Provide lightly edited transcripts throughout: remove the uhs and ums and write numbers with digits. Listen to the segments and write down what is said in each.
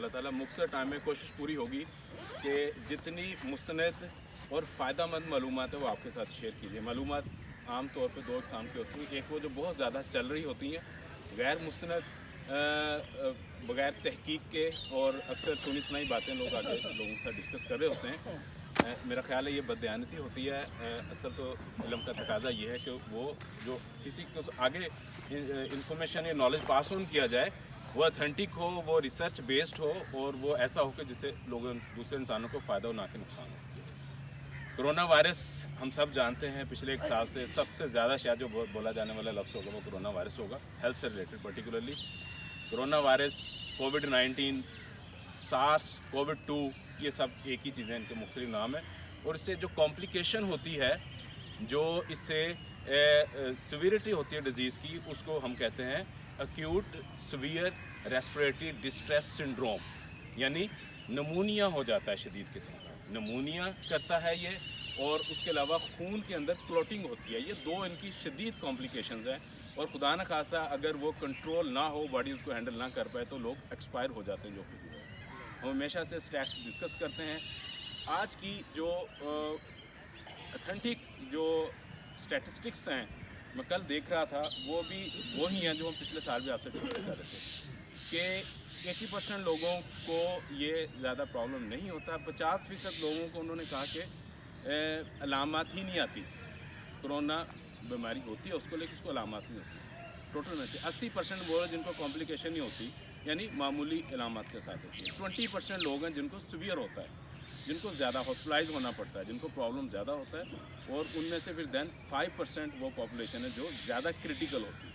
अल्लाह ताला मुख्तसर टाइम में कोशिश पूरी होगी कि जितनी मुस्तनद और फ़ायदेमंद मालूमात है वो आपके साथ शेयर कीजिए। मालूमात आम तौर पे दो इकसाम की होती हैं, एक वो जो बहुत ज़्यादा चल रही होती हैं गैर मुस्तनद बग़ैर तहकीक के, और अक्सर सुनी सुनाई बातें लोग आगे लोगों के साथ डिस्कस कर रहे होते हैं। मेरा ख़्याल है ये बददयानती होती है। असल तो इल्म का तकाजा ये है कि वो जो किसी को आगे इंफॉर्मेशन या नॉलेज पास ऑन किया जाए वो ऑथेंटिक हो, वो रिसर्च बेस्ड हो, और वो ऐसा हो कि जिससे लोगों दूसरे इंसानों को फ़ायदा हो ना कि नुकसान हो। कोरोना वायरस हम सब जानते हैं पिछले एक साल से सबसे ज़्यादा शायद जो बोला जाने वाला लफ्ज़ होगा वो कोरोना वायरस होगा, हेल्थ से रिलेटेड पर्टिकुलरली। कोरोना वायरस, कोविड-19, सार्स, कोविड-2, ये सब एक ही चीज़ें, इनके मुख्तलिफ नाम है। और इससे जो कॉम्प्लिकेशन होती है, जो इससे सिवियरिटी होती है डिज़ीज़ की, उसको हम कहते हैं acute severe respiratory distress syndrome, यानी नमूनिया हो जाता है शदीद किस्म का। नमूनिया करता है ये, और उसके अलावा खून के अंदर क्लोटिंग होती है। ये दो इनकी शदीद कॉम्प्लिकेशंस हैं, और खुदा न खास्ता अगर वो कंट्रोल ना हो, बॉडी उसको हैंडल ना कर पाए, तो लोग एक्सपायर हो जाते हैं जो कि हुआ है। हम हमेशा से स्टैट्स डिस्कस करते हैं। आज की जो ऑथेंटिक जो स्टैटिस्टिक्स हैं, मैं कल देख रहा था, वो भी वही हैं जो हम पिछले साल भी आपसे डिस्कस कर रहे थे कि 80% लोगों को ये ज़्यादा प्रॉब्लम नहीं होता। 50% लोगों को उन्होंने कहा कि अलामत ही नहीं आती। कोरोना बीमारी होती है उसको, लेकिन उसको अलामत नहीं होती। टोटल में से 80% वो हैं जिनको कॉम्प्लिकेशन नहीं होती, यानी मामूली अलामत के साथ होती है। 20% लोग हैं जिनको सीवियर होता है, जिनको ज़्यादा हॉस्पिटलाइज होना पड़ता है, जिनको प्रॉब्लम ज़्यादा होता है, और उनमें से फिर देन 5% वो पॉपुलेशन है जो ज़्यादा क्रिटिकल होती है,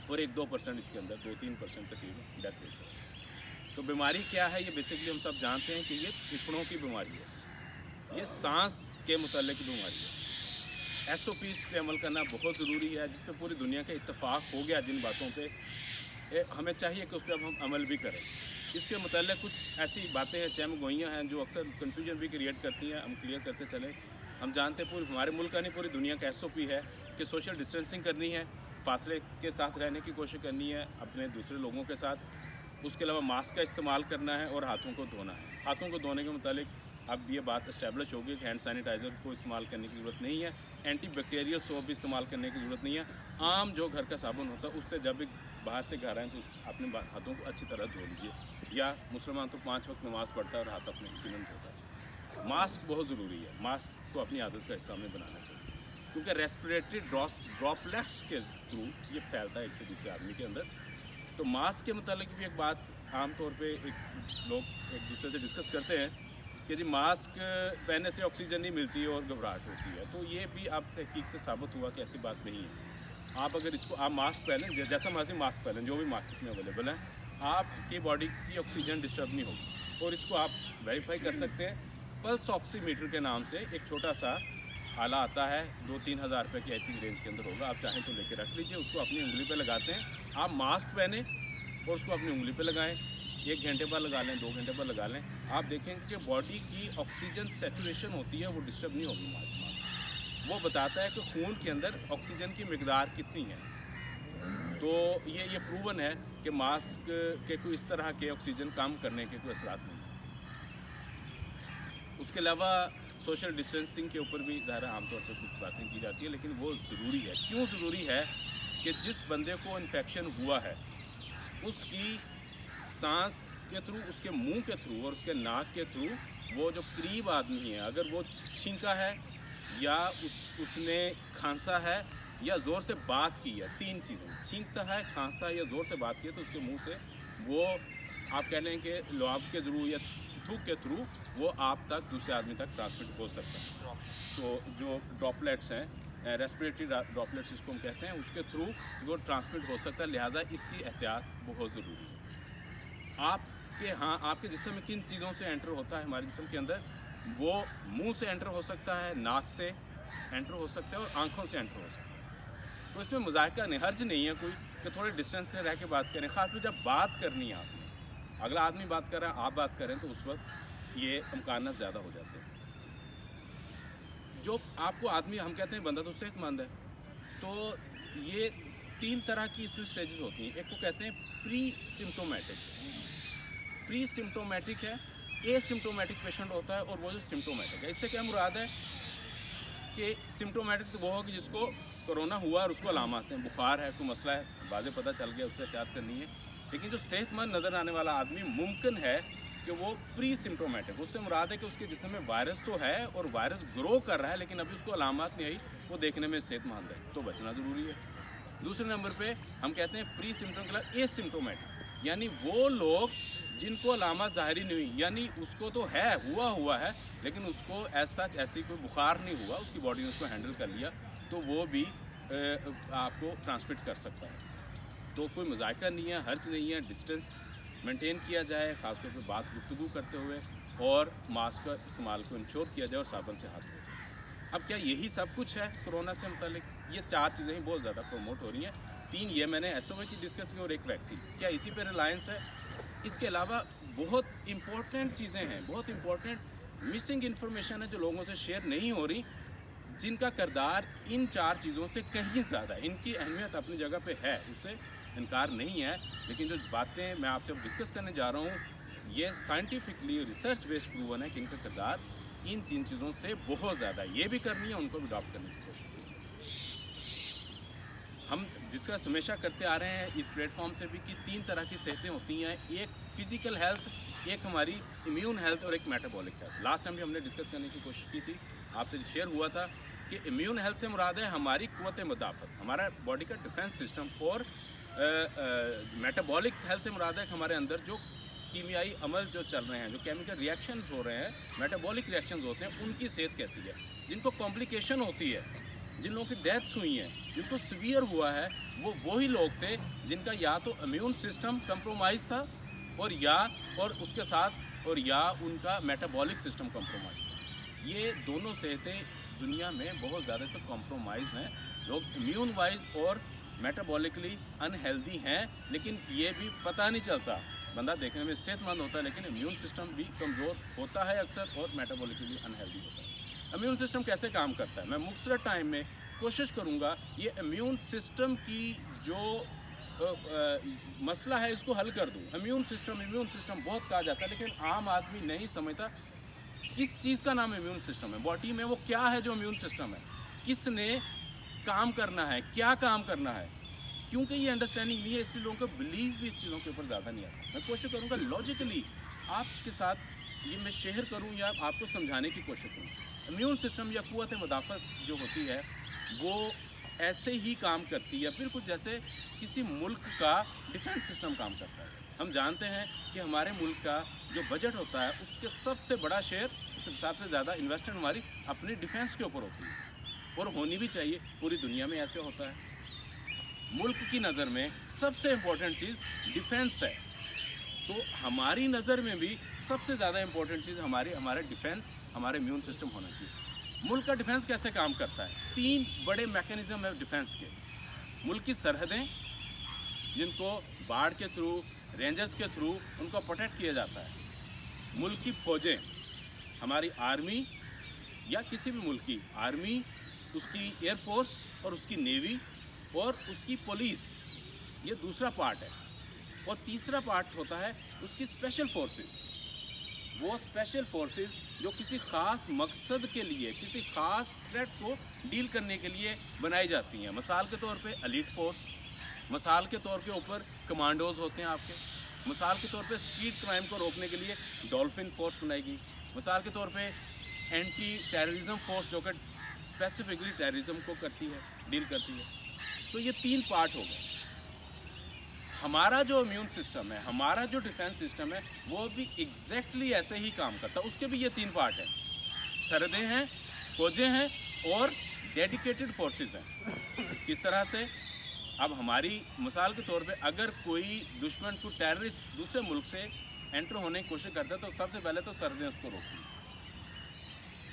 और 1-2% इसके अंदर 2-3% तकरीबन डेथ रेशो है। तो बीमारी क्या है, ये बेसिकली हम सब जानते हैं कि ये फेफड़ों की बीमारी है, ये सांस के मुताल्लिक बीमारी है। SOPs पे अमल करना बहुत ज़रूरी है, जिस पे पूरी दुनिया का इत्तेफाक हो गया। जिन बातों पे हमें चाहिए कि उस पर अब हम अमल भी करें। इसके मुताल्लिक कुछ ऐसी बातें हैं, चहमगोइयाँ हैं, जो अक्सर कन्फ्यूजन भी क्रिएट करती हैं। हम क्लियर करते चलें। हम जानते हैं पूरी हमारे मुल्क का नहीं, पूरी दुनिया का SOP है कि सोशल डिस्टेंसिंग करनी है, फासले के साथ रहने की कोशिश करनी है अपने दूसरे लोगों के साथ। उसके अलावा मास्क का इस्तेमाल करना है, और हाथों को धोना है। हाथों को धोने के मुतालिक अब ये बात इस्टेब्लिश होगी कि हैंड सैनिटाइज़र को इस्तेमाल करने की ज़रूरत नहीं है, एंटीबैक्टीरियल सोप भी इस्तेमाल करने की ज़रूरत नहीं है। आम जो घर का साबुन होता है उससे जब भी बाहर से घर आएँ तो अपने हाथों को अच्छी तरह धो लीजिए। या मुसलमान तो 5 वक्त नमाज़ पढ़ता है और हाथ अपने यकीनन धोता है। मास्क बहुत ज़रूरी है, मास्क को अपनी आदत का हिस्सा हमें बनाना चाहिए, क्योंकि रेस्पिरेटरी ड्रॉपलेट्स के थ्रू ये फैलता है एक से दूसरे आदमी के अंदर। तो मास्क के मुतालिक भी एक बात आम तौर पे लोग एक दूसरे से डिस्कस करते हैं कि जी मास्क पहनने से ऑक्सीजन नहीं मिलती और घबराहट होती है। तो ये भी अब तहकीक से साबित हुआ कि ऐसी बात नहीं है। आप अगर इसको आप मास्क पहनें, जैसा मर्जी मास्क पहनें, जो भी मार्केट में अवेलेबल है, आपकी बॉडी की ऑक्सीजन डिस्टर्ब नहीं होगी। और इसको आप वेरीफाई कर सकते हैं पल्स ऑक्सीमीटर के नाम से। एक छोटा सा आला आता है, 2-3 हज़ार रुपये की आई थिंक रेंज के अंदर होगा। आप चाहें तो लेके रख लीजिए, उसको अपनी उंगली पे लगाते हैं। आप मास्क पहने और उसको अपनी उंगली पे लगाएं। 1 घंटे बाद लगा लें, 2 घंटे बाद लगा लें। आप देखेंगे कि बॉडी की ऑक्सीजन सैचुरेशन होती है, वो डिस्टर्ब नहीं होगी मास्क। वो बताता है कि खून के अंदर ऑक्सीजन की मिकदार कितनी है। तो ये प्रूवन है कि मास्क के कोई इस तरह के ऑक्सीजन कम करने के कोई असरात नहीं है। उसके अलावा सोशल डिस्टेंसिंग के ऊपर भी ज़ाहिर आमतौर पर कुछ बातें की जाती है, लेकिन वो ज़रूरी है। क्यों ज़रूरी है कि जिस बंदे को इन्फेक्शन हुआ है उसकी सांस के थ्रू, उसके मुंह के थ्रू और उसके नाक के थ्रू, वो जो करीब आदमी है, अगर वो छींका है या उसने खांसा है या ज़ोर से बात की है, 3 चीज़ें, छींकता है, खांसता है या ज़ोर से बात की है, तो उसके मुंह से वो आप कह लें कि लुआब के थ्रू या थूक के थ्रू वो आप तक, दूसरे आदमी तक ट्रांसमिट हो सकता है। तो जो ड्रॉपलेट्स हैं, रेस्पिरेटरी ड्रॉपलेट्स इसको हम कहते हैं, उसके थ्रू वो ट्रांसमिट हो सकता है। लिहाजा इसकी एहतियात बहुत ज़रूरी है। आपके जिस्म में किन चीज़ों से एंटर होता है हमारे जिस्म के अंदर, वो मुंह से एंटर हो सकता है, नाक से एंटर हो सकता है और आँखों से एंटर हो सकता है। तो इसमें मुज़ाहिका नहीं, हर्ज नहीं है कोई कि थोड़े डिस्टेंस से रह के बात करें। ख़ासकर जब बात करनी है आपने, अगला आदमी बात कर रहा है, आप बात करें, तो उस वक्त ये इम्कान ज़्यादा हो जाते हैं। जो आपको आदमी, हम कहते हैं बंदा तो सेहतमंद है, तो ये 3 तरह की इसमें स्टेजेस होती हैं। एक को कहते हैं प्री सिम्टोमेटिक, प्री सिम्टोमेटिक है, एसिम्टोमेटिक पेशेंट होता है और वो जो सिम्टोमेटिक है। इससे क्या मुराद है कि सिम्टोमेटिक तो वो हो कि जिसको कोरोना हुआ और उसको अलामत हैं, बुखार है, कोई मसला है, वाज़े पता चल गया, उससे एहतियात करनी है। लेकिन जो सेहतमंद नज़र आने वाला आदमी मुमकिन है कि वो प्री सिम्टोमेटिक, उससे मुराद है कि उसके जिस्म में वायरस तो है और वायरस ग्रो कर रहा है लेकिन अभी उसको अलामत नहीं आई, वो देखने में सेहतमंद है, तो बचना ज़रूरी है। दूसरे नंबर पे हम कहते हैं प्री सिम्टोम के लिए एसिम्टोमेटिक, यानी वो लोग जिनको अलामत ज़ाहिरी नहीं हुई, यानी उसको तो है, हुआ है लेकिन उसको ऐसी कोई बुखार नहीं हुआ, उसकी बॉडी ने उसको हैंडल कर लिया, तो वो भी आपको ट्रांसमिट कर सकता है। तो कोई मजायका नहीं है, हर्ज नहीं है, डिस्टेंस मेंटेन किया जाए, ख़ासतौर पे बात गुफ्तगू करते हुए, और मास्क का इस्तेमाल को इंश्योर किया जाए और साबुन से हाथ धोए जाए। अब क्या यही सब कुछ है कोरोना से मुतालिक? ये 4 चीज़ें ही बहुत ज़्यादा प्रमोट हो रही हैं। 3 ये मैंने SOP की डिस्कस की और एक वैक्सीन, क्या इसी पे रिलायंस है? इसके अलावा बहुत इंपॉर्टेंट चीज़ें हैं, बहुत इंपॉर्टेंट मिसिंग इन्फॉर्मेशन है जो लोगों से शेयर नहीं हो रही, जिनका किरदार इन 4 चीज़ों से कहीं ज़्यादा है। इनकी अहमियत अपनी जगह पे है, उससे इनकार नहीं है, लेकिन जो बातें मैं आपसे डिस्कस करने जा रहा हूँ, ये साइंटिफिकली रिसर्च बेस्ड प्रूवन है कि इनका किरदार इन 3 चीज़ों से बहुत ज़्यादा है। ये भी करनी है, उनको भी अडॉप्ट करने की कोशिश कीजिए। हम जिसका हमेशा करते आ रहे हैं इस प्लेटफॉर्म से भी कि 3 तरह की सेहतें होती हैं, एक फ़िज़िकल हेल्थ, एक हमारी इम्यून हेल्थ और एक मेटाबॉलिक हेल्थ। लास्ट टाइम भी हमने डिस्कस करने की कोशिश की थी, आपसे शेयर हुआ था कि इम्यून हेल्थ से मुराद है हमारी क़ुव्वत मुदाफ़त, हमारा बॉडी का डिफेंस सिस्टम, और मेटाबॉलिक हेल्थ से मुराद है कि हमारे अंदर जो कीमियाई अमल जो चल रहे हैं, जो केमिकल रिएक्शंस हो रहे हैं, मेटाबॉलिक रिएक्शंस होते हैं, उनकी सेहत कैसी है। जिनको कॉम्प्लिकेशन होती है, जिन लोगों की डेथ्स हुई हैं, जिनको सीवियर हुआ है, वो वही लोग थे जिनका या तो इम्यून सिस्टम कंप्रोमाइज़ था और उसके साथ उनका मेटाबॉलिक सिस्टम कंप्रोमाइज़ था। ये दोनों सेहतें दुनिया में बहुत ज़्यादा से कॉम्प्रोमाइज़ हैं। लोग इम्यून वाइज और मेटाबॉलिकली अनहेल्दी हैं, लेकिन ये भी पता नहीं चलता। बंदा देखने में सेहतमंद होता है लेकिन इम्यून सिस्टम भी कमज़ोर होता है अक्सर, और मेटाबॉलिकली अनहेल्दी होता है। इम्यून सिस्टम कैसे काम करता है, मैं मुख्तसर टाइम में कोशिश करूँगा ये इम्यून सिस्टम की जो मसला है इसको हल कर दूँ। इम्यून सिस्टम बहुत कहा जाता है, लेकिन आम आदमी नहीं समझता किस चीज़ का नाम इम्यून सिस्टम है। बॉडी में वो क्या है जो इम्यून सिस्टम है, किसने काम करना है, क्या काम करना है, क्योंकि ये अंडरस्टैंडिंग नहीं है, इसलिए लोगों का बिलीव भी इस चीज़ों के ऊपर ज़्यादा नहीं आता। मैं कोशिश करूँगा लॉजिकली आपके साथ ये मैं शेयर करूँ या आपको समझाने की कोशिश करूँ। इम्यून सिस्टम या क़ुव्वत मुदाफ़त जो होती है वो ऐसे ही काम करती है, बिल्कुल जैसे किसी मुल्क का डिफेंस सिस्टम काम करता है। हम जानते हैं कि हमारे मुल्क का जो बजट होता है उसके सबसे बड़ा शेयर, उस हिसाब से ज़्यादा इन्वेस्टमेंट हमारी अपनी डिफेंस के ऊपर होती है, और होनी भी चाहिए। पूरी दुनिया में ऐसे होता है। मुल्क की नज़र में सबसे इम्पोर्टेंट चीज़ डिफेंस है, तो हमारी नज़र में भी सबसे ज़्यादा इम्पोर्टेंट चीज़ हमारा डिफेंस, हमारे इम्यून सिस्टम होना चाहिए। मुल्क का डिफेंस कैसे काम करता है? 3 बड़े मैकेनिज़्म है डिफेंस के। मुल्क की सरहदें, जिनको बाढ़ के थ्रू, रेंजर्स के थ्रू उनको प्रोटेक्ट किया जाता है। मुल्क की फ़ौजें, हमारी आर्मी या किसी भी मुल्क की आर्मी, उसकी एयरफोर्स और उसकी नेवी और उसकी पुलिस, ये दूसरा पार्ट है। और तीसरा पार्ट होता है उसकी स्पेशल फोर्सेस। वो स्पेशल फोर्सेस जो किसी ख़ास मकसद के लिए, किसी ख़ास थ्रेट को डील करने के लिए बनाई जाती हैं। मिसाल के तौर पे एलीट फोर्स, मिसाल के तौर के ऊपर कमांडोज़ होते हैं आपके, मिसाल के तौर पे स्ट्रीट क्राइम को रोकने के लिए डॉल्फिन फोर्स बनाएगी, मिसाल के तौर पे एंटी टेररिज्म फोर्स जो कि स्पेसिफिकली टेररिज्म को डील करती है। तो ये 3 पार्ट हो गए। हमारा जो इम्यून सिस्टम है, हमारा जो डिफेंस सिस्टम है, वो भी एग्जैक्टली ऐसे ही काम करता है। उसके भी ये 3 पार्ट हैं, सरहदें हैं, फौजें हैं और डेडिकेटेड फोर्सेस हैं। किस तरह से? अब हमारी मिसाल के तौर पे अगर कोई दुश्मन को टेररिस्ट दूसरे मुल्क से एंटर होने की कोशिश करता है तो सबसे पहले तो सरहदें उसको रोकती हैं।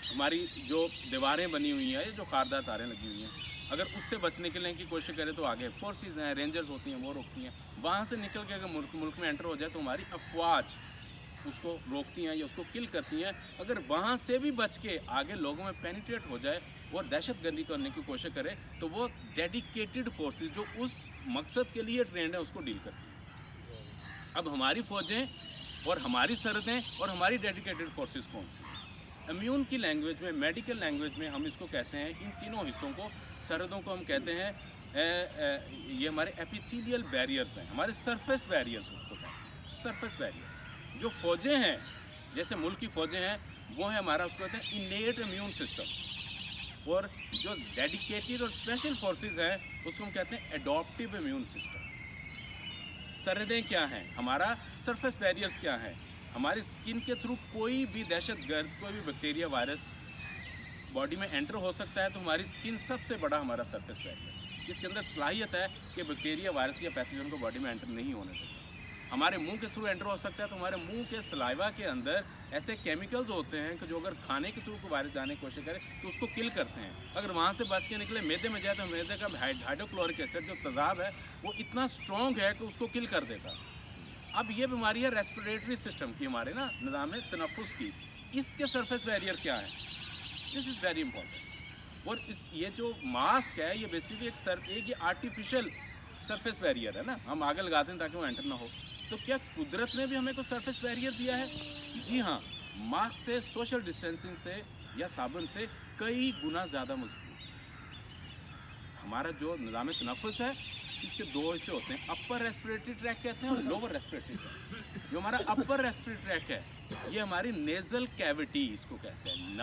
हमारी जो दीवारें बनी हुई हैं, जो खारदार तारें लगी हुई हैं, अगर उससे बचने के लिए की कोशिश करें तो आगे फोर्सेस हैं, रेंजर्स होती हैं, वो रोकती हैं। वहाँ से निकल के अगर मुल्क में एंटर हो जाए तो हमारी अफवाज उसको रोकती हैं या उसको किल करती हैं। अगर वहाँ से भी बच के आगे लोगों में पेनिट्रेट हो जाए और दहशतगर्दी करने की कोशिश करे तो वो डेडिकेटेड फोर्सेस जो उस मकसद के लिए ट्रेंड है उसको डील करती हैं। अब हमारी फ़ौजें और हमारी सरहदें और हमारी डेडिकेटेड फोर्सेस कौन सी हैं। इम्यून की लैंग्वेज में, मेडिकल लैंग्वेज में हम इसको कहते हैं, इन तीनों हिस्सों को, सरहदों को हम कहते हैं ये हमारे एपिथेलियल बैरियर्स हैं, हमारे सरफेस बैरियर्स उसको कहते हैं, सरफेस बैरियर। जो फ़ौजें हैं, जैसे मुल्क की फ़ौजें हैं, वो है हमारा, उसको कहते हैं इनेट इम्यून सिस्टम। और जो डेडिकेटेड और स्पेशल फोर्सेस हैं, उसको हम कहते हैं एडॉप्टिव इम्यून सिस्टम। सरहदें क्या हैं, हमारा सरफेस बैरियर्स क्या हैं, हमारी स्किन के थ्रू कोई भी दहशतगर्द, कोई भी बैक्टीरिया, वायरस बॉडी में एंटर हो सकता है, तो हमारी स्किन सबसे बड़ा हमारा सरफेस बैरियर, इसके अंदर सलाहियत है कि बैक्टीरिया, वायरस या पैथोजन को बॉडी में एंटर नहीं होने देता। हमारे मुंह के थ्रू एंटर हो सकता है, तो हमारे मुंह के सलाइवा के अंदर ऐसे केमिकल्स होते हैं कि जो अगर खाने के थ्रू को वायरस जाने की कोशिश करे तो उसको किल करते हैं। अगर वहाँ से बच के निकले मैदे में जाए तो मैदे का हाइड्रोक्लोरिक एसिड जो तेजाब है वो इतना स्ट्रॉन्ग है कि उसको किल कर देता। अब ये बीमारी है रेस्पिरेटरी सिस्टम की, हमारे ना निज़ाम तनफ़ुस की। इसके सरफेस बैरियर क्या है, दिस इज़ वेरी इंपॉर्टेंट। और ये जो मास्क है ये बेसिकली एक ये आर्टिफिशियल सरफेस बैरियर है ना, हम आगे लगाते हैं ताकि वो एंटर ना हो। तो क्या कुदरत ने भी हमें कोई सरफेस बैरियर दिया है? जी हाँ, मास्क से, सोशल डिस्टेंसिंग से या साबुन से कई गुना ज़्यादा मजबूत। हमारा जो निज़ाम तनफ़ुस है इसके दो हिस्से होते हैं, अपर रेस्पिरेटरी ट्रैक कहते हैं और लोअर रेस्पिरेटरी ट्रैक। जो हमारा अपर रेस्पिरेटरी ट्रैक है ये हमारी नेज़ल कैविटी इसको कहते हैं,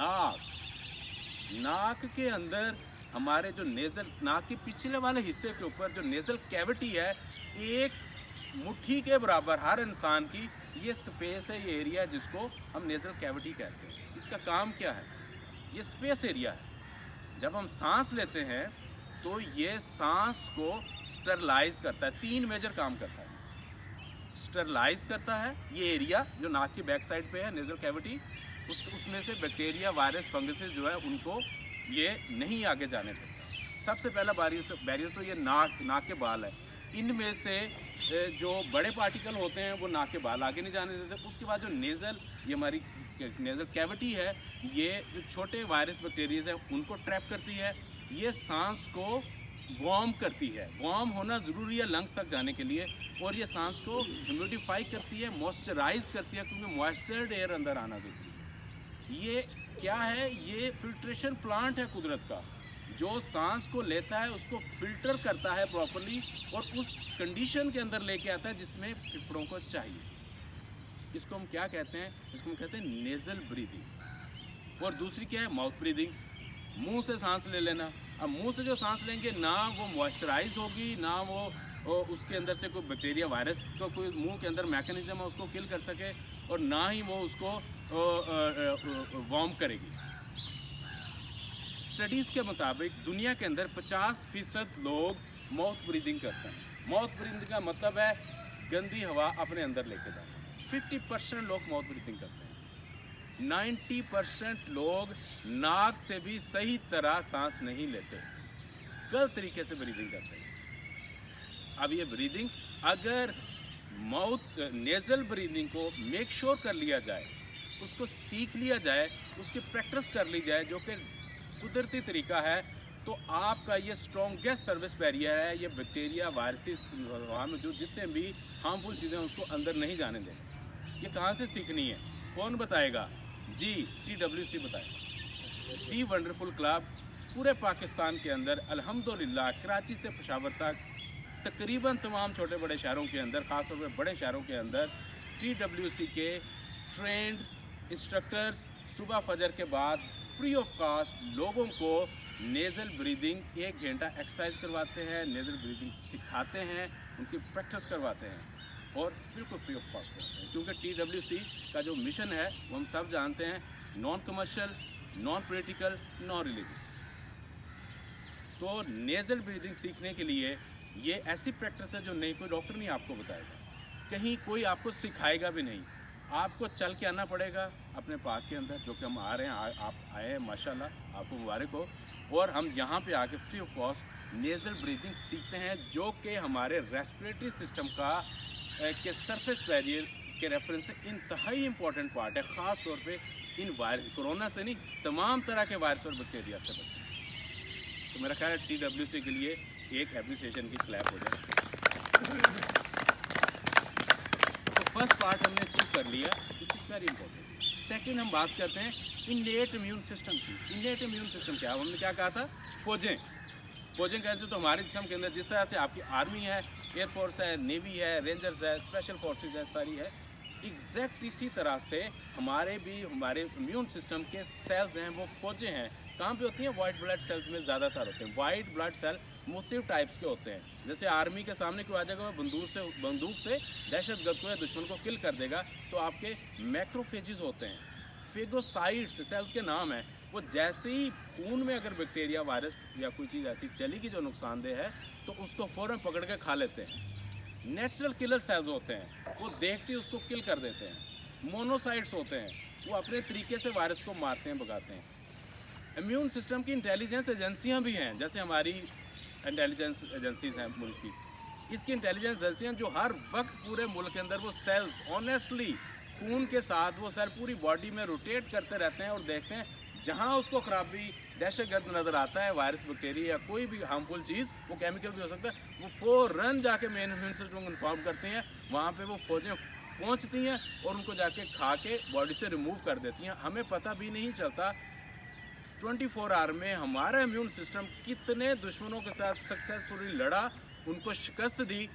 नाक के अंदर हमारे जो नेज़ल, नाक के पिछले वाले हिस्से के ऊपर जो नेज़ल कैविटी है, एक मुट्ठी के बराबर हर इंसान की ये स्पेस है, ये एरिया है जिसको हम नेज़ल कैविटी कहते हैं। इसका काम क्या है, ये स्पेस एरिया है। जब हम सांस लेते हैं तो ये सांस को स्टरलाइज करता है, 3 मेजर काम करता है। स्टरलाइज करता है ये एरिया जो नाक की बैक साइड पे है, नेज़ल कैविटी, उसमें से बैक्टीरिया, वायरस, फंगसेस जो है उनको ये नहीं आगे जाने देता। सबसे पहला बैरियर तो ये नाक के बाल है। इनमें से जो बड़े पार्टिकल होते हैं वो नाक के बाल आगे नहीं जाने देते। उसके बाद जो नेज़ल, ये हमारी नेज़ल कैविटी है, ये जो छोटे वायरस, बैक्टीरिया हैं उनको ट्रैप करती है। ये सांस को वार्म करती है, वार्म होना ज़रूरी है लंग्स तक जाने के लिए, और ये सांस को ह्यूमिडिफाई करती है, मॉइस्चराइज करती है, क्योंकि मॉइस्चर्ड एयर अंदर आना ज़रूरी है। ये क्या है, ये फिल्ट्रेशन प्लांट है कुदरत का, जो सांस को लेता है उसको फिल्टर करता है प्रॉपरली और उस कंडीशन के अंदर लेके आता है जिसमें फेफड़ों को चाहिए। इसको हम क्या कहते हैं, इसको हम कहते हैं नेज़ल ब्रीदिंग। और दूसरी क्या है, माउथ ब्रीदिंग, मुंह से सांस ले लेना। अब मुंह से जो सांस लेंगे ना वो मॉइस्चराइज होगी, ना वो उसके अंदर से कोई बैक्टीरिया, वायरस का कोई मुंह के अंदर मैकेनिज्म है उसको किल कर सके, और ना ही वो उसको वार्म करेगी। स्टडीज़ के मुताबिक दुनिया के अंदर 50% लोग माउथ ब्रीदिंग करते हैं। माउथ ब्रीदिंग का मतलब है गंदी हवा अपने अंदर लेके जाना। 50% लोग माउथ ब्रीदिंग करते हैं। 90% लोग नाक से भी सही तरह सांस नहीं लेते, गलत तरीके से ब्रीदिंग करते हैं। अब ये ब्रीदिंग, अगर माउथ नेज़ल ब्रीदिंग को मेक श्योर कर लिया जाए, उसको सीख लिया जाए, उसकी प्रैक्टिस कर ली जाए, जो कि कुदरती तरीका है, तो आपका ये स्ट्रॉन्गेस्ट सर्विस बैरियर है। ये बैक्टीरिया, वायरसेस, वहाँ में जो जितने भी हार्मफुल चीज़ें उसको अंदर नहीं जाने देंगे। ये कहाँ से सीखनी है, कौन बताएगा? जी, TWC बताएगा। दी वंडरफुल क्लब पूरे पाकिस्तान के अंदर अल्हम्दुलिल्लाह, कराची से पेशावर तक, तकरीबन तमाम छोटे बड़े शहरों के अंदर, ख़ासतौर पर बड़े शहरों के अंदर TWC के ट्रेंड इंस्ट्रक्टर्स सुबह फजर के बाद फ्री ऑफ कास्ट लोगों को नेज़ल ब्रीदिंग 1 घंटा एक्सरसाइज करवाते हैं, नेज़ल ब्रीदिंग सिखाते हैं, उनकी प्रैक्टिस करवाते हैं, और बिल्कुल फ्री ऑफ कॉस्ट करते हैं। क्योंकि TWC का जो मिशन है वो हम सब जानते हैं, non commercial, non political, non religious. तो नेज़ल ब्रीदिंग सीखने के लिए ये ऐसी प्रैक्टिस है जो नहीं कोई डॉक्टर नहीं आपको बताएगा, कहीं कोई आपको सिखाएगा भी नहीं। आपको चल के आना पड़ेगा अपने पार्क के अंदर, जो कि हम आ रहे हैं, आप आए हैं, माशाल्लाह, आपको मुबारक हो। और हम यहाँ पे आके free of cost nasal breathing सीखते हैं, जो कि हमारे रेस्पिरेटरी सिस्टम का के सरफेस बैरियर के रेफरेंस से इंतहाई इंपॉर्टेंट पार्ट है, ख़ास तौर पे इन वायरस, कोरोना से नहीं, तमाम तरह के वायरस और बैक्टीरिया से बचना। तो मेरा ख्याल है TWC के लिए एक एप्रिसिएशन की क्लैप हो जाए। तो फर्स्ट पार्ट हमने अचीव कर लिया, this is very important. Second हम बात करते हैं इन्नेट इम्यून सिस्टम की। इन्नेट इम्यून सिस्टम क्या है? हमने क्या कहा था? फौजें कैसे? तो हमारे जिस्म के अंदर जिस तरह से आपकी आर्मी है, एयरफोर्स है, नेवी है, रेंजर्स है, स्पेशल फोर्सेज है, सारी है, एग्जैक्ट इसी तरह से हमारे इम्यून सिस्टम के सेल्स हैं, वो फौजें हैं। कहाँ पे होती हैं? वाइट ब्लड सेल्स में ज़्यादातर होते हैं। वाइट ब्लड सेल मुख्तलिफ टाइप्स के होते हैं। जैसे आर्मी के सामने कोई आ जाएगा, बंदूक से दहशतगर्द को या दुश्मन को किल कर देगा, तो आपके मैक्रोफेजेस होते हैं, फेगोसाइट्स सेल्स के नाम हैं। वो जैसे ही खून में अगर बैक्टीरिया, वायरस या कोई चीज़ ऐसी चली कि जो नुकसानदेह है, तो उसको फ़ौरन पकड़ के खा लेते हैं। नेचुरल किलर सेल्स होते हैं, वो देखते ही उसको किल कर देते हैं। मोनोसाइट्स होते हैं, वो अपने तरीके से वायरस को मारते हैं, भगाते हैं। इम्यून सिस्टम की इंटेलिजेंस एजेंसियां भी हैं, जैसे हमारी इंटेलिजेंस एजेंसीज हैं मुल्क की। इसकी इंटेलिजेंस एजेंसियां जो हर वक्त पूरे मुल्क के अंदर वो सेल्स ऑनेस्टली खून के साथ वो सेल पूरी बॉडी में रोटेट करते रहते हैं और देखते हैं जहां उसको खराबी, दहशतगर्द नज़र आता है, वायरस, बैक्टीरिया या कोई भी हार्मफुल चीज़, वो केमिकल भी हो सकता है, वो फ़ौरन जाके मेन इम्यून सिस्टम को इन्फॉर्म करते हैं। वहाँ पे वो फौजें पहुँचती हैं और उनको जाके खा के बॉडी से रिमूव कर देती हैं। हमें पता भी नहीं चलता 24 आवर में हमारा इम्यून सिस्टम कितने दुश्मनों के साथ सक्सेसफुली लड़ा, उनको शिकस्त दी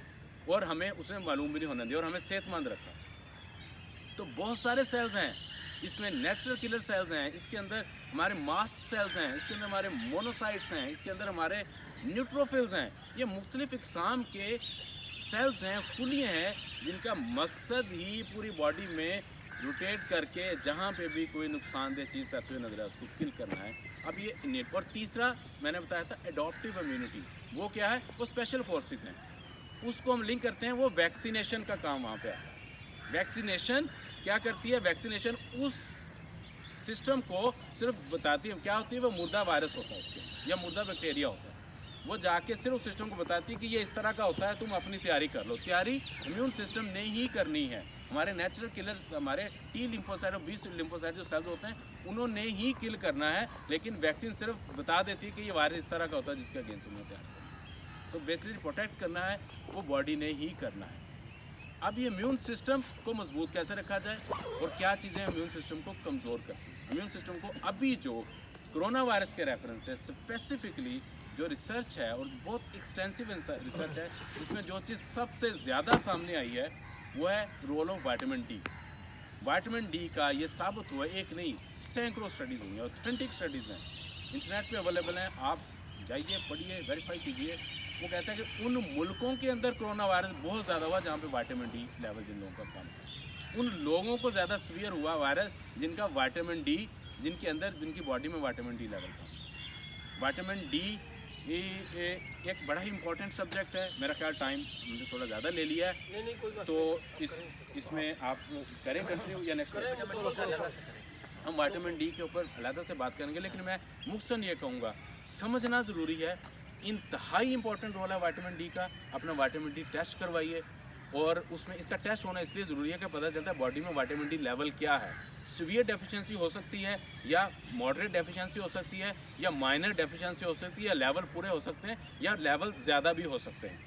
और हमें उसमें मालूम भी नहीं होने दिया और हमें सेहतमंद रखा। तो बहुत सारे सेल्स हैं इसमें, नेचुरल किलर सेल्स हैं, इसके अंदर हमारे मास्ट सेल्स हैं, इसके अंदर हमारे मोनोसाइट्स हैं, इसके अंदर हमारे न्यूट्रोफिल्स हैं। ये मुख्तलिफ इकसाम के सेल्स हैं, खुलियाँ हैं, जिनका मकसद ही पूरी बॉडी में रोटेट करके जहाँ पे भी कोई नुकसानदेह चीज़ पैसे नजर है उसको किल करना है। अब ये इनेट। और तीसरा मैंने बताया था एडॉप्टिव इम्यूनिटी, वो क्या है? वो स्पेशल फोर्सेस हैं, उसको हम लिंक करते हैं, वो वैक्सीनेशन का काम वहाँ पे आता है। वैक्सीनेशन क्या करती है? वैक्सीनेशन उस सिस्टम को सिर्फ बताती है, क्या होती है? वो मुर्दा वायरस होता है उसके, या मुर्दा बैक्टीरिया होता है, वो जाके सिर्फ उस सिस्टम को बताती है कि ये इस तरह का होता है, तुम अपनी तैयारी कर लो। तैयारी इम्यून सिस्टम ने ही करनी है। हमारे नेचुरल किलर, हमारे टी लिम्फोसाइट और बी लिम्फोसाइट जो सेल्स होते हैं, उन्होंने ही किल करना है, लेकिन वैक्सीन सिर्फ बता देती है कि ये वायरस इस तरह का होता है जिसके अगेंस्ट तुम्हें तैयार करना है। तो बेसिकली प्रोटेक्ट करना है वो बॉडी ने ही करना है। अब ये इम्यून सिस्टम को मजबूत कैसे रखा जाए और क्या चीज़ें इम्यून सिस्टम को कमज़ोर करती हैं? इम्यून सिस्टम को अभी जो कोरोना वायरस के रेफरेंस से स्पेसिफिकली जो रिसर्च है, और बहुत एक्सटेंसिव रिसर्च है, जिसमें जो चीज़ सबसे ज़्यादा सामने आई है वो है role of vitamin D. Vitamin D का ये साबित हुआ, एक नहीं सैकड़ों स्टडीज़ हुई हैं, ऑथेंटिक स्टडीज़ हैं, इंटरनेट पे अवेलेबल हैं, आप जाइए, पढ़िए, वेरीफाई कीजिए। वो कहता है कि उन मुल्कों के अंदर कोरोना वायरस बहुत ज़्यादा हुआ जहाँ पे विटामिन डी लेवल जिन लोगों का कम है, उन लोगों को ज़्यादा सीवियर हुआ वायरस जिनका विटामिन डी, जिनके अंदर, जिनकी बॉडी में विटामिन डी लेवल था। विटामिन डी ये एक बड़ा ही इंपॉर्टेंट सब्जेक्ट है, मेरा ख्याल टाइम मुझे थोड़ा ज़्यादा ले लिया है, तो इसमें आप करें कंटिन्यू या नेक्स्ट? हम विटामिन डी के ऊपर अलग से बात करेंगे, लेकिन मैं मुख्तसर ये कहूँगा, समझना ज़रूरी है, इंतहाई इंपॉर्टेंट रोल है विटामिन डी का। अपना विटामिन डी टेस्ट करवाइए, और उसमें इसका टेस्ट होना इसलिए ज़रूरी है कि पता चलता है बॉडी में विटामिन डी लेवल क्या है। सीवियर डेफिशिएंसी हो सकती है, या मॉडरेट डेफिशिएंसी हो सकती है, या माइनर डेफिशिएंसी हो सकती है, या लेवल पूरे हो सकते हैं, या लेवल ज़्यादा भी हो सकते हैं।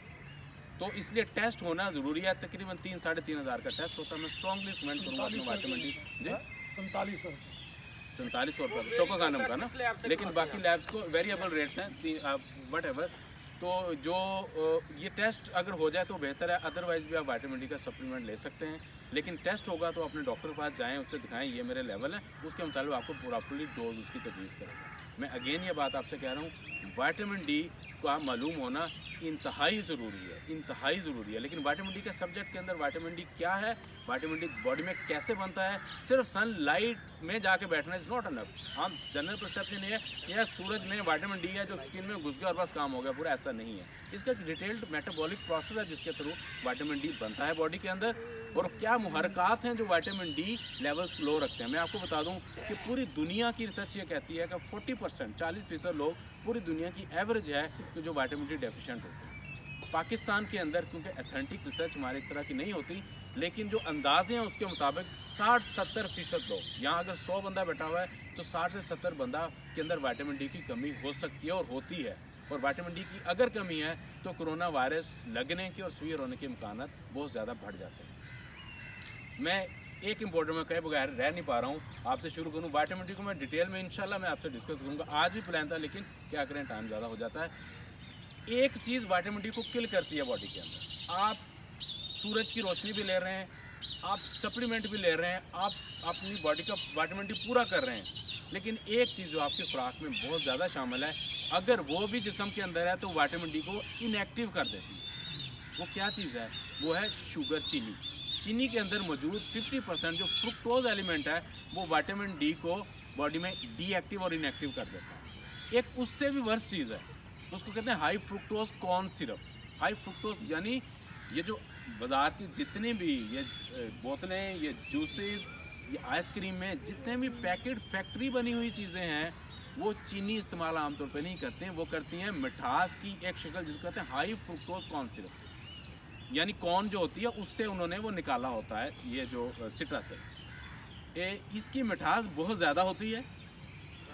तो इसलिए टेस्ट होना ज़रूरी है। तकरीबन 3 साढ़े 3 हज़ार का टेस्ट होता है। मैं स्ट्रॉन्गली रिकमेंड करूँगा अपना विटामिन डी जी 4700 रुपये शोका खानम का ना, लेकिन बाकी लैब्स को वेरिएबल रेट्स हैं, वट एवर। तो जो ये टेस्ट अगर हो जाए तो बेहतर है, अदरवाइज़ भी आप विटामिन डी का सप्लीमेंट ले सकते हैं, लेकिन टेस्ट होगा तो अपने डॉक्टर के पास जाएं, उससे दिखाएं ये मेरे लेवल है, उसके मुताबिक आपको प्रॉपर्ली डोज उसकी तजवीज़ करेगा। मैं अगेन ये बात आपसे कह रहा हूँ, विटामिन डी का मालूम होना इंतहाई ज़रूरी है, इंतहाई ज़रूरी है। लेकिन विटामिन डी के सब्जेक्ट के अंदर विटामिन डी क्या है, विटामिन डी बॉडी में कैसे बनता है, सिर्फ सनलाइट में जाके बैठना इज़ नॉट अनफ। हम जनरल परसेप्शन ये है कि यार सूरज में विटामिन डी है जो स्किन में घुस गया और बस काम हो गया, पूरा ऐसा नहीं है। इसका एक डिटेल्ड मेटाबॉलिक प्रोसेस है जिसके थ्रू विटामिन डी बनता है बॉडी के अंदर, और क्या मुहरकात हैं जो विटामिन डी लेवल्स लो रखते हैं। मैं आपको बता दूं कि पूरी दुनिया की रिसर्च ये कहती है कि 40%, 40% लोग पूरी दुनिया की एवरेज है कि जो विटामिन डी डेफिशिएंट होते हैं। पाकिस्तान के अंदर क्योंकि अथेंटिक रिसर्च हमारे इस तरह की नहीं होती, लेकिन जो अंदाजे हैं उसके मुताबिक 60-70% लोग, यहाँ अगर 100 बंदा बैठा हुआ है तो 60 से 70 बंदा के अंदर विटामिन डी की कमी हो सकती है और होती है। और विटामिन डी की अगर कमी है तो कोरोना वायरस लगने के और सीवियर होने के इम्कानात बहुत ज़्यादा बढ़ जाते हैं। मैं एक इम्पोर्टेंट में कहे बगैर रह नहीं पा रहा हूँ, आपसे शुरू करूँ। विटामिन डी को मैं डिटेल में इंशाल्लाह मैं आपसे डिस्कस करूँगा। आज भी प्लान था लेकिन क्या करें, टाइम ज़्यादा हो जाता है। एक चीज़ विटामिन डी को किल करती है बॉडी के अंदर। आप सूरज की रोशनी भी ले रहे हैं, आप सप्लीमेंट भी ले रहे हैं, आप अपनी बॉडी का विटामिन डी पूरा कर रहे हैं, लेकिन एक चीज़ जो आपकी खुराक में बहुत ज़्यादा शामिल है, अगर वो भी जिस्म के अंदर है तो विटामिन डी को इनएक्टिव कर देती है। वो क्या चीज़ है? वो है शुगर, चीनी। चीनी के अंदर मौजूद 50% जो फ्रुक्टोज एलिमेंट है वो विटामिन डी को बॉडी में डीएक्टिव और इनएक्टिव कर देता है। एक उससे भी वर्स्ट चीज़ है, उसको कहते हैं high fructose corn syrup. High fructose यानी ये जो बाज़ार की जितनी भी ये बोतलें, ये जूसेस, ये आइसक्रीम में जितने भी पैकेट फैक्ट्री बनी हुई चीज़ें हैं, वो चीनी इस्तेमाल आमतौर पर नहीं करते हैं। वो करती हैं मिठास की एक शक्ल जिसको कहते हैं हाई फ्रुक्टोज कॉर्न सिरप, यानी कॉर्न जो होती है उससे उन्होंने वो निकाला होता है, ये जो सिट्रस है। इसकी मिठास बहुत ज़्यादा होती है,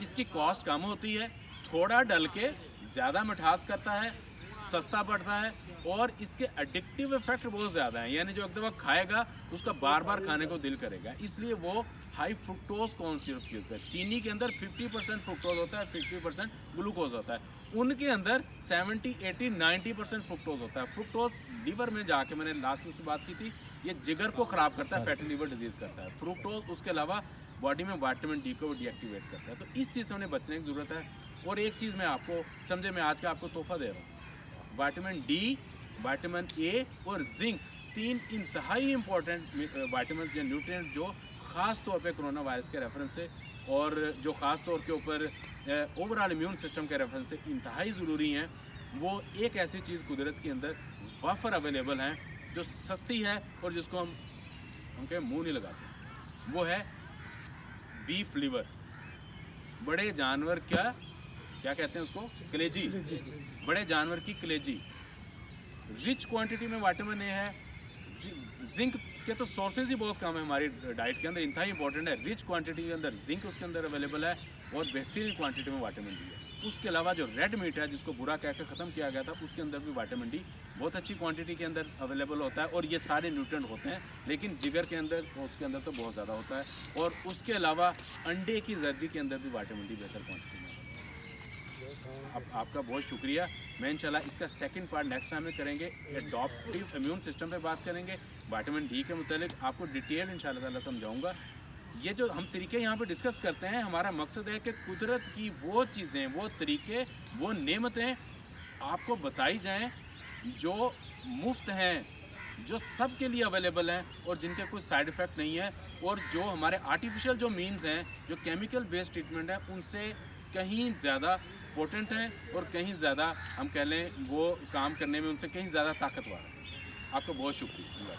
इसकी कॉस्ट कम होती है, थोड़ा डल के ज़्यादा मिठास करता है, सस्ता पड़ता है, और इसके एडिक्टिव इफेक्ट बहुत ज़्यादा हैं, यानी जो एक दफ़ा खाएगा उसका बार बार खाने को दिल करेगा। इसलिए वो high fructose corn syrup use करते हैं। चीनी के अंदर 50% फ्रुक्टोज होता है, 50% ग्लूकोज होता है। उनके अंदर 70, 80, 90% फ्रुक्टोज होता है। फ्रुक्टोज लीवर में जाके, मैंने लास्ट में उससे बात की थी, ये जिगर को ख़राब करता है, फैटी लीवर डिजीज़ करता है। फ्रुक्टोज उसके अलावा बॉडी में विटामिन डी को डीएक्टिवेट करता है। तो इस चीज़ से उन्हें बचने की ज़रूरत है। और एक चीज़ मैं आपको समझे, मैं आज का आपको तोहफा दे रहा हूँ। विटामिन डी, विटामिन ए और जिंक, 3 इंतहाई इंपॉर्टेंट विटामिन या न्यूट्रिएंट जो ख़ास तौर पे कोरोना वायरस के रेफरेंस से और जो ख़ास तौर के ऊपर ओवरऑल इम्यून सिस्टम के रेफरेंस से इंतहाई ज़रूरी हैं, वो एक ऐसी चीज़ कुदरत के अंदर वाफर अवेलेबल हैं जो सस्ती है और जिसको हम कहें मुँह नहीं लगाते। वो है बीफ लिवर। बड़े जानवर क्या कहते हैं उसको? कलेजी। बड़े जानवर की कलेजी। रिच क्वांटिटी में विटामिन ए है। जिंक के तो सोर्सेज ही बहुत कम है हमारी डाइट के अंदर, इंतहाई इंपॉर्टेंट है। रिच क्वांटिटी के अंदर जिंक उसके अंदर अवेलेबल है और बेहतरीन क्वांटिटी में विटामिन डी है। उसके अलावा जो रेड मीट है जिसको बुरा कह के ख़त्म किया गया था, उसके अंदर भी विटामिन डी बहुत अच्छी क्वांटिटी के अंदर अवेलेबल होता है। और ये सारे न्यूट्रिएंट होते हैं, लेकिन जिगर के अंदर और उसके अंदर तो बहुत ज़्यादा होता है। और उसके अलावा अंडे की जर्दी के अंदर भी विटामिन डी बेहतर क्वांटिटी में। अब आपका बहुत शुक्रिया। मैं इंशाल्लाह इसका सेकंड पार्ट नेक्स्ट टाइम में करेंगे। एडॉप्टिव इम्यून सिस्टम पे बात करेंगे, विटामिन डी के मुतालिक आपको डिटेल इंशाल्लाह ताला समझाऊंगा। ये जो हम तरीके यहाँ पे डिस्कस करते हैं, हमारा मकसद है कि कुदरत की वो चीज़ें, वो तरीके, वो नेमतें आपको बताई जाएँ जो मुफ्त हैं, जो सब के लिए अवेलेबल हैं और जिनके कोई साइड इफ़ेक्ट नहीं है, और जो हमारे आर्टिफिशियल जो मीन्स हैं, जो केमिकल बेस्ड ट्रीटमेंट है, उनसे कहीं ज़्यादा पोटेंट हैं और कहीं ज़्यादा हम कह लें वो काम करने में उनसे कहीं ज़्यादा ताकतवर है। आपका बहुत शुक्रिया।